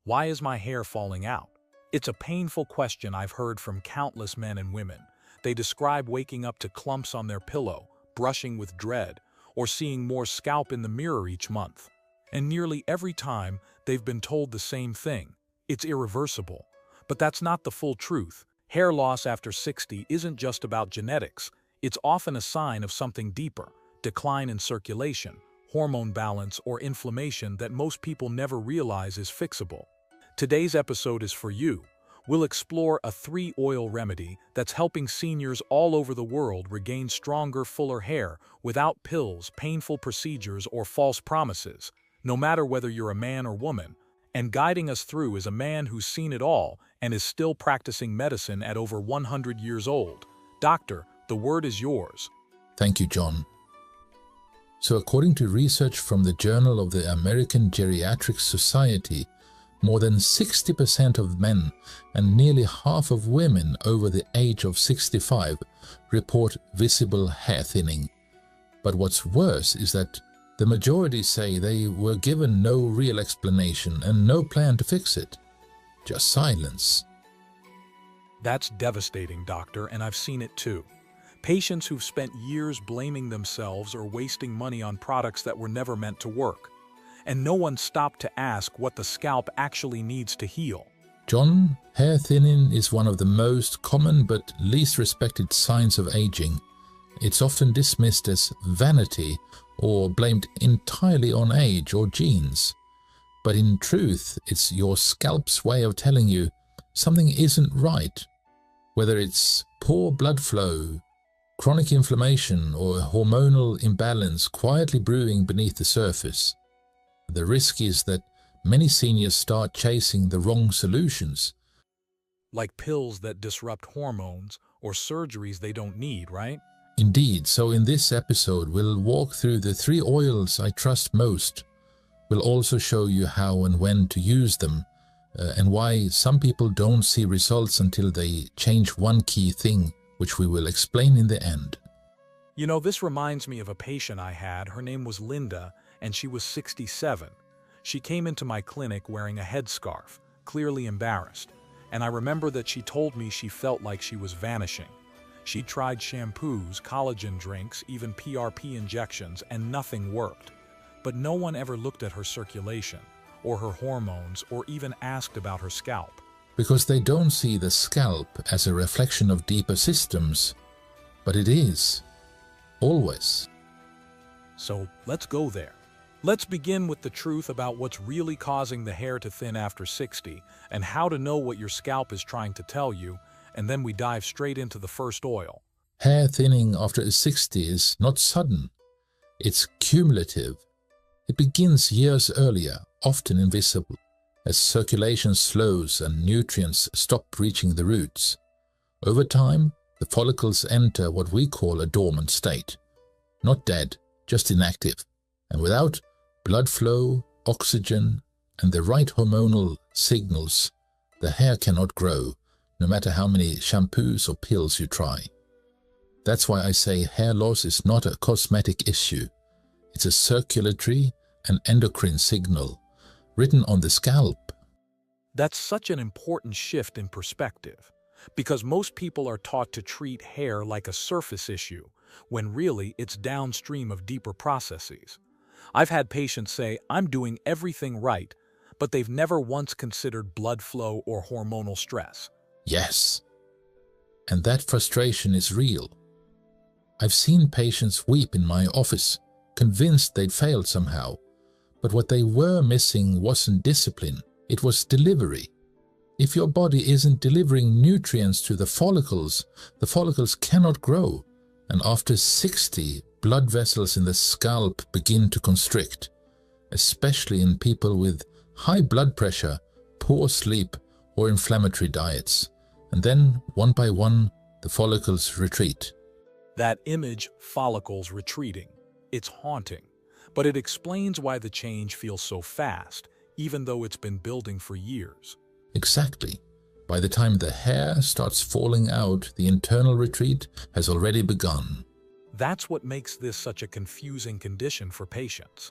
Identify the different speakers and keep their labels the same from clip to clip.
Speaker 1: Why is my hair falling out? It's a painful question I've heard from countless men and women. They describe waking up to clumps on their pillow, brushing with dread, or seeing more scalp in the mirror each month. And nearly every time, they've been told the same thing. It's irreversible. But that's not the full truth. Hair loss after 60 isn't just about genetics. It's often a sign of something deeper: decline in circulation, hormone balance, or inflammation that most people never realize is fixable. Today's episode is for you. We'll explore a 3-oil remedy that's helping seniors all over the world regain stronger, fuller hair without pills, painful procedures, or false promises, no matter whether you're a man or woman. And guiding us through is a man who's seen it all and is still practicing medicine at over 100 years old. Doctor, the word is yours.
Speaker 2: Thank you, John. So according to research from the Journal of the American Geriatric Society, more than 60% of men and nearly half of women over the age of 65 report visible hair thinning. But what's worse is that the majority say they were given no real explanation and no plan to fix it. Just silence.
Speaker 1: That's devastating, doctor, and I've seen it too. Patients who've spent years blaming themselves or wasting money on products that were never meant to work. And no one stopped to ask what the scalp actually needs to heal.
Speaker 2: John, hair thinning is one of the most common but least respected signs of aging. It's often dismissed as vanity or blamed entirely on age or genes. But in truth, it's your scalp's way of telling you something isn't right. Whether it's poor blood flow, chronic inflammation, or a hormonal imbalance quietly brewing beneath the surface. The risk is that many seniors start chasing the wrong solutions.
Speaker 1: Like pills that disrupt hormones or surgeries they don't need, right?
Speaker 2: Indeed, so in this episode we'll walk through the 3 oils I trust most. We'll also show you how and when to use them, and why some people don't see results until they change one key thing, which we will explain in the end.
Speaker 1: You know, this reminds me of a patient I had. Her name was Linda, and she was 67. She came into my clinic wearing a headscarf, clearly embarrassed, and I remember that she told me she felt like she was vanishing. She tried shampoos, collagen drinks, even PRP injections, and nothing worked. But no one ever looked at her circulation, or her hormones, or even asked about her scalp.
Speaker 2: Because they don't see the scalp as a reflection of deeper systems, but it is, always.
Speaker 1: So let's go there. Let's begin with the truth about what's really causing the hair to thin after 60 and how to know what your scalp is trying to tell you, and then we dive straight into the first oil.
Speaker 2: Hair thinning after 60 is not sudden. It's cumulative. It begins years earlier, often invisible, as circulation slows and nutrients stop reaching the roots. Over time, the follicles enter what we call a dormant state. Not dead, just inactive. And without blood flow, oxygen, and the right hormonal signals, the hair cannot grow, no matter how many shampoos or pills you try. That's why I say hair loss is not a cosmetic issue. It's a circulatory and endocrine signal written on the scalp.
Speaker 1: That's such an important shift in perspective, because most people are taught to treat hair like a surface issue, when really it's downstream of deeper processes. I've had patients say, "I'm doing everything right," but they've never once considered blood flow or hormonal stress.
Speaker 2: Yes, and that frustration is real. I've seen patients weep in my office, convinced they'd failed somehow. But what they were missing wasn't discipline, it was delivery. If your body isn't delivering nutrients to the follicles cannot grow. And after 60, blood vessels in the scalp begin to constrict, especially in people with high blood pressure, poor sleep, or inflammatory diets. And then, one by one, the follicles retreat.
Speaker 1: That image, follicles retreating, it's haunting. But it explains why the change feels so fast, even though it's been building for years.
Speaker 2: Exactly. By the time the hair starts falling out, the internal retreat has already begun.
Speaker 1: That's what makes this such a confusing condition for patients.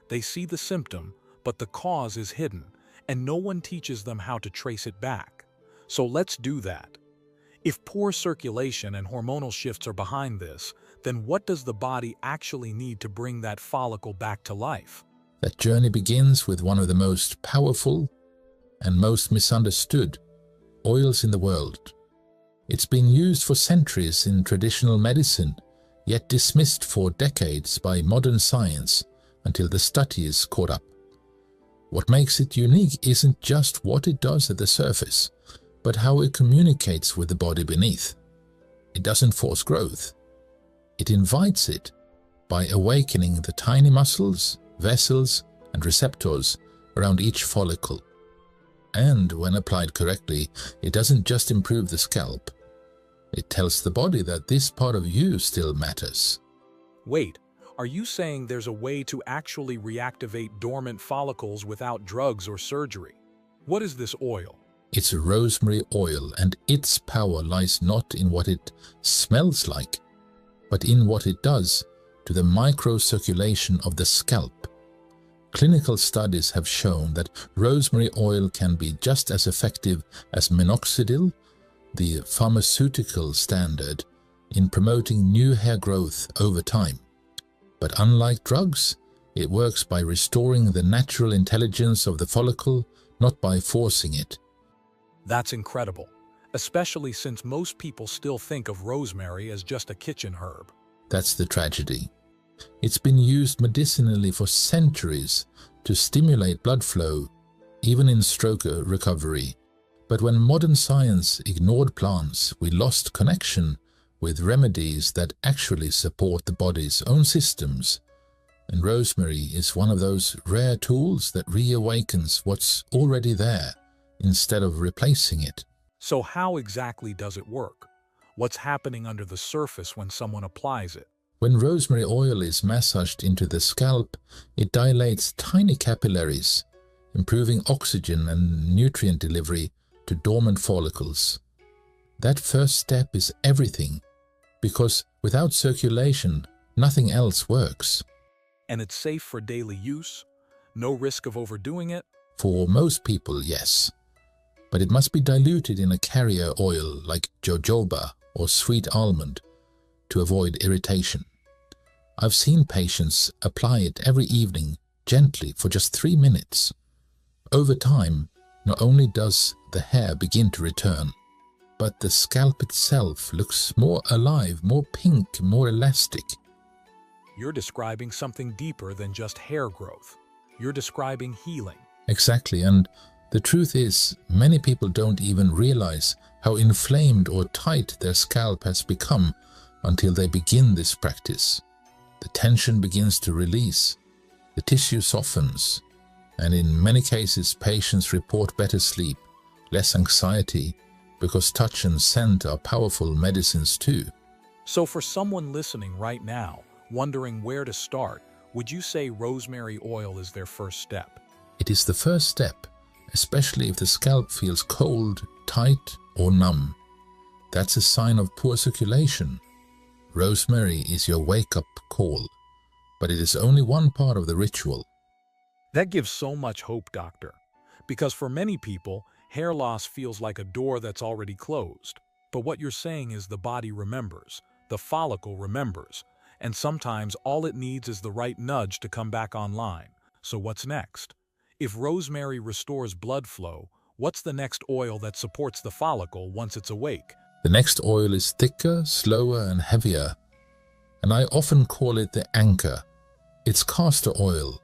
Speaker 1: They see the symptom, but the cause is hidden, and no one teaches them how to trace it back. So let's do that. If poor circulation and hormonal shifts are behind this, then what does the body actually need to bring that follicle back to life?
Speaker 2: That journey begins with one of the most powerful and most misunderstood oils in the world. It's been used for centuries in traditional medicine, yet dismissed for decades by modern science until the studies caught up. What makes it unique isn't just what it does at the surface, but how it communicates with the body beneath. It doesn't force growth. It invites it by awakening the tiny muscles, vessels, and receptors around each follicle. And when applied correctly, it doesn't just improve the scalp. It tells the body that this part of you still matters.
Speaker 1: Wait, are you saying there's a way to actually reactivate dormant follicles without drugs or surgery? What is this oil?
Speaker 2: It's rosemary oil, and its power lies not in what it smells like, but in what it does to the microcirculation of the scalp. Clinical studies have shown that rosemary oil can be just as effective as minoxidil, the pharmaceutical standard, in promoting new hair growth over time. But unlike drugs, it works by restoring the natural intelligence of the follicle, not by forcing it.
Speaker 1: That's incredible, especially since most people still think of rosemary as just a kitchen herb.
Speaker 2: That's the tragedy. It's been used medicinally for centuries to stimulate blood flow, even in stroke recovery. But when modern science ignored plants, we lost connection with remedies that actually support the body's own systems. And rosemary is one of those rare tools that reawakens what's already there instead of replacing it.
Speaker 1: So how exactly does it work? What's happening under the surface when someone applies it?
Speaker 2: When rosemary oil is massaged into the scalp, it dilates tiny capillaries, improving oxygen and nutrient delivery to dormant follicles. That first step is everything, because without circulation, nothing else works.
Speaker 1: And it's safe for daily use? No risk of overdoing it?
Speaker 2: For most people, yes. But it must be diluted in a carrier oil like jojoba or sweet almond to avoid irritation. I've seen patients apply it every evening gently for just 3 minutes. Over time, not only does the hair begin to return, but the scalp itself looks more alive, more pink, more elastic.
Speaker 1: You're describing something deeper than just hair growth. You're describing healing.
Speaker 2: Exactly, and the truth is, many people don't even realize how inflamed or tight their scalp has become until they begin this practice. The tension begins to release, the tissue softens, and in many cases patients report better sleep, less anxiety, because touch and scent are powerful medicines too.
Speaker 1: So for someone listening right now, wondering where to start, would you say rosemary oil is their first step?
Speaker 2: It is the first step, especially if the scalp feels cold, tight, or numb. That's a sign of poor circulation. Rosemary is your wake-up call, but it is only one part of the ritual.
Speaker 1: That gives so much hope, doctor. Because for many people, hair loss feels like a door that's already closed. But what you're saying is the body remembers, the follicle remembers, and sometimes all it needs is the right nudge to come back online. So what's next? If rosemary restores blood flow, what's the next oil that supports the follicle once it's awake?
Speaker 2: The next oil is thicker, slower, and heavier, and I often call it the anchor. It's castor oil.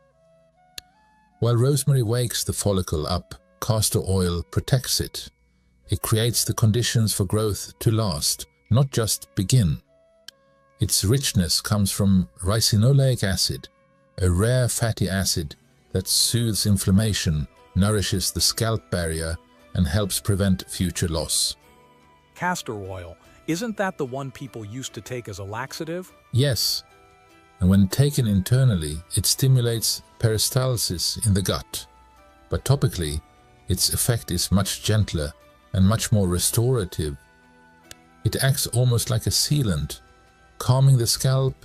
Speaker 2: While rosemary wakes the follicle up, castor oil protects it. It creates the conditions for growth to last, not just begin. Its richness comes from ricinoleic acid, a rare fatty acid that soothes inflammation, nourishes the scalp barrier, and helps prevent future loss.
Speaker 1: Castor oil, isn't that the one people used to take as a laxative?
Speaker 2: Yes, and when taken internally, it stimulates peristalsis in the gut. But topically, its effect is much gentler and much more restorative. It acts almost like a sealant, calming the scalp,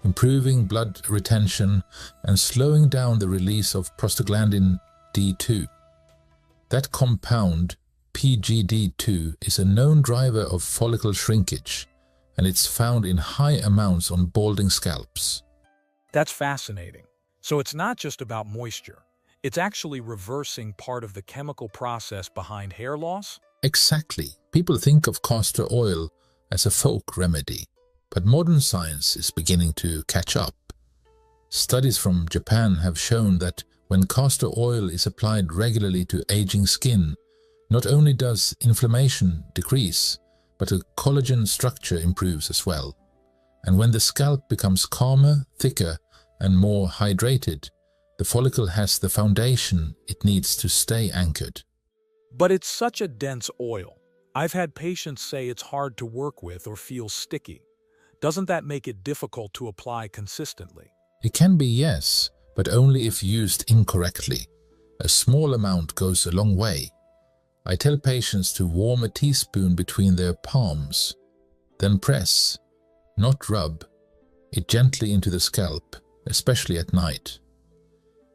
Speaker 2: improving blood retention, and slowing down the release of prostaglandin D2. That compound, PGD2, is a known driver of follicle shrinkage, and it's found in high amounts on balding scalps.
Speaker 1: That's fascinating. So it's not just about moisture. It's actually reversing part of the chemical process behind hair loss?
Speaker 2: Exactly. People think of castor oil as a folk remedy, but modern science is beginning to catch up. Studies from Japan have shown that when castor oil is applied regularly to aging skin, not only does inflammation decrease, but the collagen structure improves as well. And when the scalp becomes calmer, thicker, and more hydrated, the follicle has the foundation it needs to stay anchored.
Speaker 1: But it's such a dense oil. I've had patients say it's hard to work with or feels sticky. Doesn't that make it difficult to apply consistently?
Speaker 2: It can be, yes, but only if used incorrectly. A small amount goes a long way. I tell patients to warm a teaspoon between their palms, then press, not rub, it gently into the scalp, especially at night.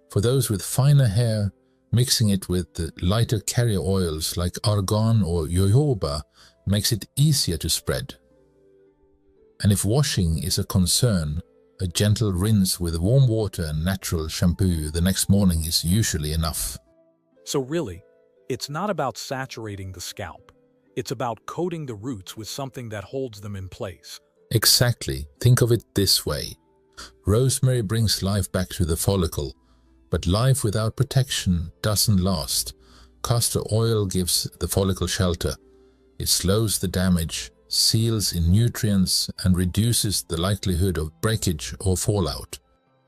Speaker 2: For those with finer hair, mixing it with the lighter carrier oils like argan or jojoba makes it easier to spread. And if washing is a concern, a gentle rinse with warm water and natural shampoo the next morning is usually enough.
Speaker 1: So really, it's not about saturating the scalp. It's about coating the roots with something that holds them in place.
Speaker 2: Exactly. Think of it this way. Rosemary brings life back to the follicle, but life without protection doesn't last. Castor oil gives the follicle shelter. It slows the damage, seals in nutrients, and reduces the likelihood of breakage or fallout.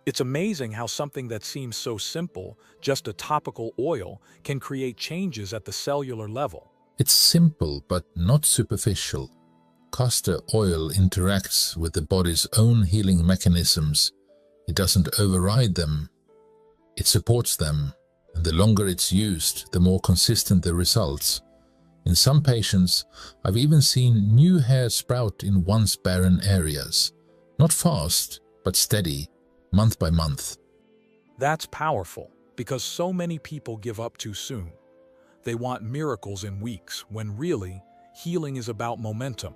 Speaker 1: It's amazing how something that seems so simple, just a topical oil, can create changes at the cellular level.
Speaker 2: It's simple but not superficial. Castor oil interacts with the body's own healing mechanisms. It doesn't override them. It supports them, and the longer it's used, the more consistent the results. In some patients, I've even seen new hair sprout in once barren areas. Not fast, but steady, month by month.
Speaker 1: That's powerful, because so many people give up too soon. They want miracles in weeks, when really, healing is about momentum.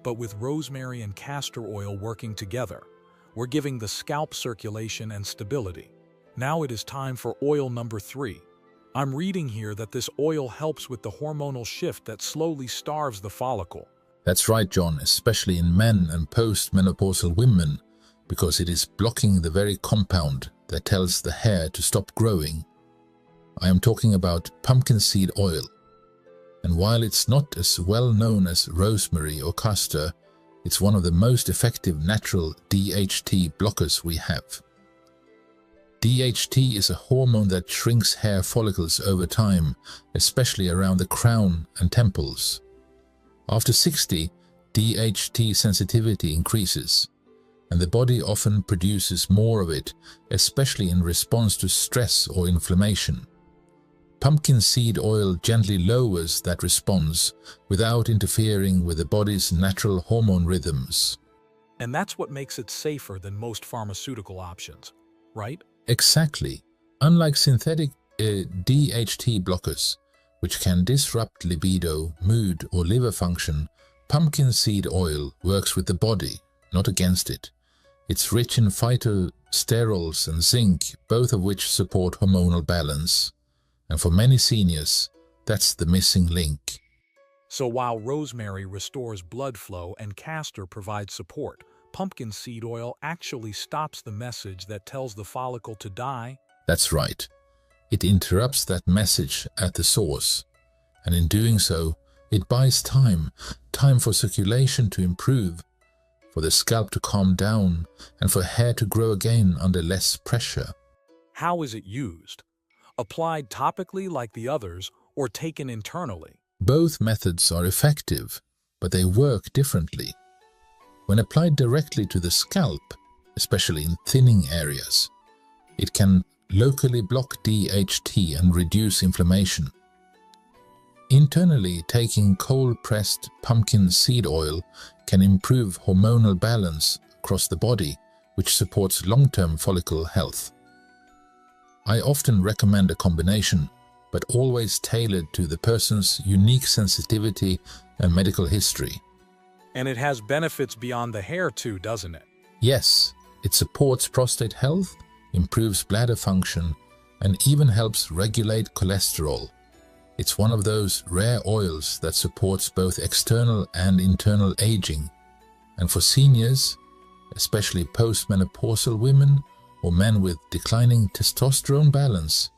Speaker 1: But with rosemary and castor oil working together, we're giving the scalp circulation and stability. Now it is time for oil number 3. I'm reading here that this oil helps with the hormonal shift that slowly starves the follicle.
Speaker 2: That's right, John, especially in men and post-menopausal women, because it is blocking the very compound that tells the hair to stop growing. I am talking about pumpkin seed oil. And while it's not as well known as rosemary or castor, it's one of the most effective natural DHT blockers we have. DHT is a hormone that shrinks hair follicles over time, especially around the crown and temples. After 60, DHT sensitivity increases, and the body often produces more of it, especially in response to stress or inflammation. Pumpkin seed oil gently lowers that response without interfering with the body's natural hormone rhythms.
Speaker 1: And that's what makes it safer than most pharmaceutical options, right?
Speaker 2: Exactly. Unlike synthetic DHT blockers, which can disrupt libido, mood, or liver function, pumpkin seed oil works with the body, not against it. It's rich in phytosterols and zinc, both of which support hormonal balance. And for many seniors, that's the missing link.
Speaker 1: So while rosemary restores blood flow and castor provides support, pumpkin seed oil actually stops the message that tells the follicle to die?
Speaker 2: That's right. It interrupts that message at the source. And in doing so, it buys time for circulation to improve, for the scalp to calm down, and for hair to grow again under less pressure.
Speaker 1: How is it used? Applied topically like the others, or taken internally?
Speaker 2: Both methods are effective, but they work differently. When applied directly to the scalp, especially in thinning areas, it can locally block DHT and reduce inflammation. Internally, taking cold-pressed pumpkin seed oil can improve hormonal balance across the body, which supports long-term follicle health. I often recommend a combination, but always tailored to the person's unique sensitivity and medical history.
Speaker 1: And it has benefits beyond the hair too, doesn't it?
Speaker 2: Yes, it supports prostate health, improves bladder function, and even helps regulate cholesterol. It's one of those rare oils that supports both external and internal aging. And for seniors, especially postmenopausal women or men with declining testosterone balance,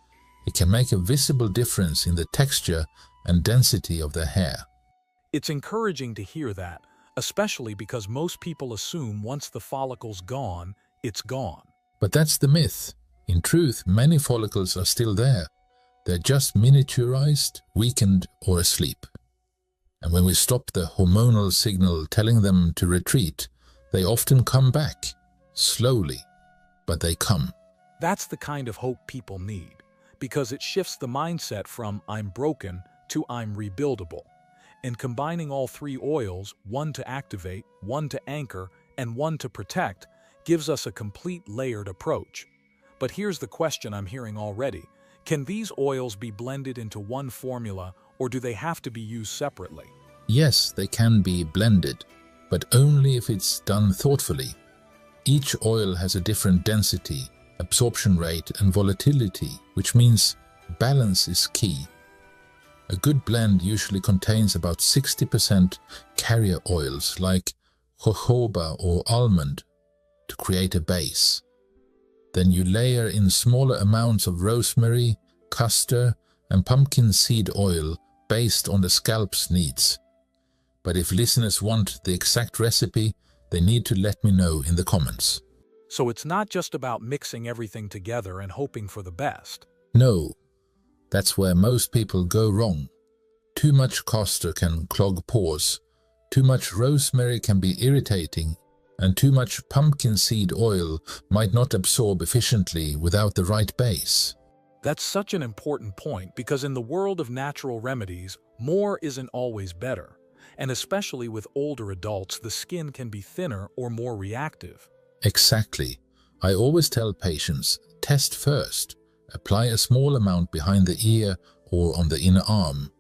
Speaker 2: it can make a visible difference in the texture and density of their hair.
Speaker 1: It's encouraging to hear that, especially because most people assume once the follicle's gone, it's gone.
Speaker 2: But that's the myth. In truth, many follicles are still there. They're just miniaturized, weakened, or asleep. And when we stop the hormonal signal telling them to retreat, they often come back, slowly, but they come.
Speaker 1: That's the kind of hope people need, because it shifts the mindset from "I'm broken" to "I'm rebuildable." And combining all three oils, one to activate, one to anchor, and one to protect, gives us a complete layered approach. But here's the question I'm hearing already. Can these oils be blended into one formula, or do they have to be used separately?
Speaker 2: Yes, they can be blended, but only if it's done thoughtfully. Each oil has a different density, absorption rate, and volatility, which means balance is key. A good blend usually contains about 60% carrier oils like jojoba or almond to create a base. Then you layer in smaller amounts of rosemary, castor, and pumpkin seed oil based on the scalp's needs. But if listeners want the exact recipe, they need to let me know in the comments.
Speaker 1: So it's not just about mixing everything together and hoping for the best.
Speaker 2: No, that's where most people go wrong. Too much castor can clog pores, too much rosemary can be irritating, and too much pumpkin seed oil might not absorb efficiently without the right base.
Speaker 1: That's such an important point because in the world of natural remedies, more isn't always better. And especially with older adults, the skin can be thinner or more reactive.
Speaker 2: Exactly. I always tell patients, test first. Apply a small amount behind the ear or on the inner arm.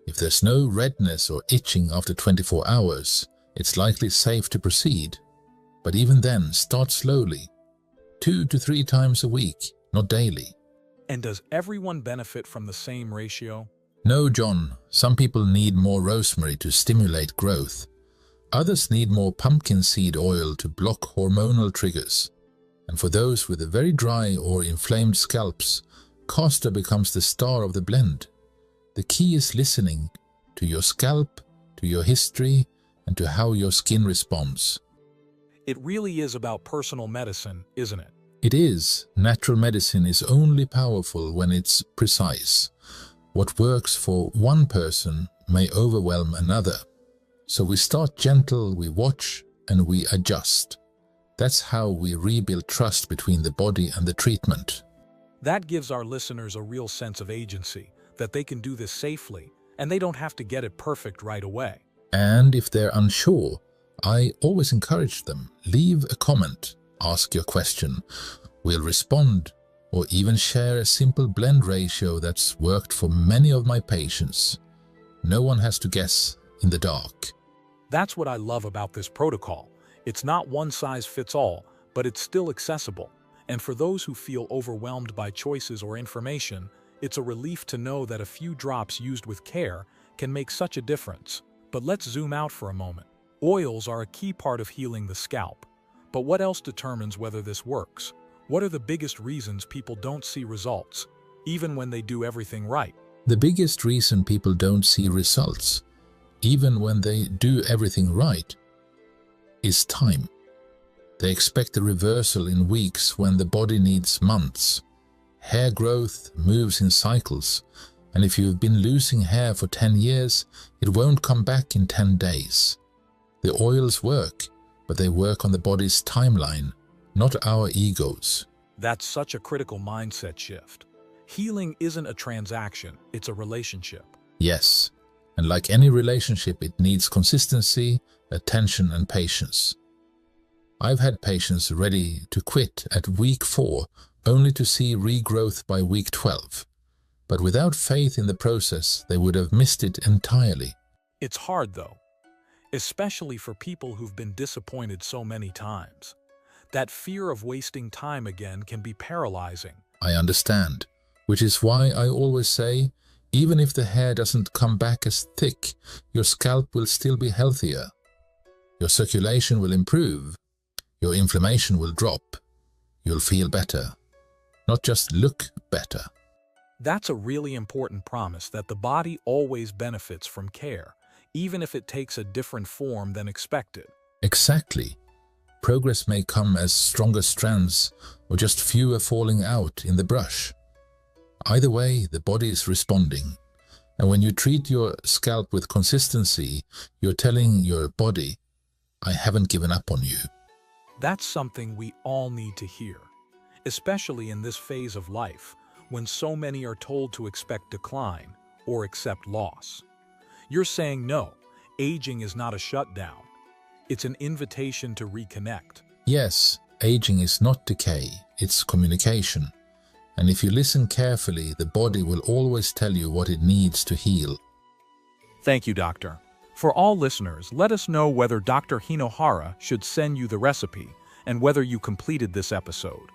Speaker 2: If there's no redness or itching after 24 hours, it's likely safe to proceed. But even then, start slowly. 2 to 3 times a week, not daily.
Speaker 1: And does everyone benefit from the same ratio?
Speaker 2: No, John. Some people need more rosemary to stimulate growth. Others need more pumpkin seed oil to block hormonal triggers. And for those with a very dry or inflamed scalps, castor becomes the star of the blend. The key is listening to your scalp, to your history, and to how your skin responds.
Speaker 1: It really is about personal medicine, isn't it?
Speaker 2: It is. Natural medicine is only powerful when it's precise. What works for one person may overwhelm another. So we start gentle, we watch, and we adjust. That's how we rebuild trust between the body and the treatment.
Speaker 1: That gives our listeners a real sense of agency, that they can do this safely, and they don't have to get it perfect right away.
Speaker 2: And if they're unsure, I always encourage them, leave a comment, ask your question. We'll respond, or even share a simple blend ratio that's worked for many of my patients. No one has to guess in the dark.
Speaker 1: That's what I love about this protocol. It's not one size fits all, but it's still accessible. And for those who feel overwhelmed by choices or information, it's a relief to know that a few drops used with care can make such a difference. But let's zoom out for a moment. Oils are a key part of healing the scalp. But what else determines whether this works? What are the biggest reasons people don't see results, even when they do everything right?
Speaker 2: The biggest reason people don't see results, even when they do everything right, is time. They expect a reversal in weeks when the body needs months. Hair growth moves in cycles, and if you've been losing hair for 10 years, it won't come back in 10 days. The oils work, but they work on the body's timeline, not our egos.
Speaker 1: That's such a critical mindset shift. Healing isn't a transaction, it's a relationship.
Speaker 2: Yes, and like any relationship, it needs consistency, attention, and patience. I've had patients ready to quit at week 4, only to see regrowth by week 12. But without faith in the process, they would have missed it entirely.
Speaker 1: It's hard, though, especially for people who've been disappointed so many times. That fear of wasting time again can be paralyzing.
Speaker 2: I understand, which is why I always say, even if the hair doesn't come back as thick, your scalp will still be healthier. Your circulation will improve. Your inflammation will drop. You'll feel better. Not just look better.
Speaker 1: That's a really important promise that the body always benefits from care, even if it takes a different form than expected.
Speaker 2: Exactly. Progress may come as stronger strands or just fewer falling out in the brush. Either way, the body is responding. And when you treat your scalp with consistency, you're telling your body, I haven't given up on you.
Speaker 1: That's something we all need to hear, especially in this phase of life, when so many are told to expect decline or accept loss. You're saying no, aging is not a shutdown. It's an invitation to reconnect.
Speaker 2: Yes, aging is not decay, it's communication. And if you listen carefully, the body will always tell you what it needs to heal.
Speaker 1: Thank you, Doctor. For all listeners, let us know whether Dr. Hinohara should send you the recipe and whether you completed this episode.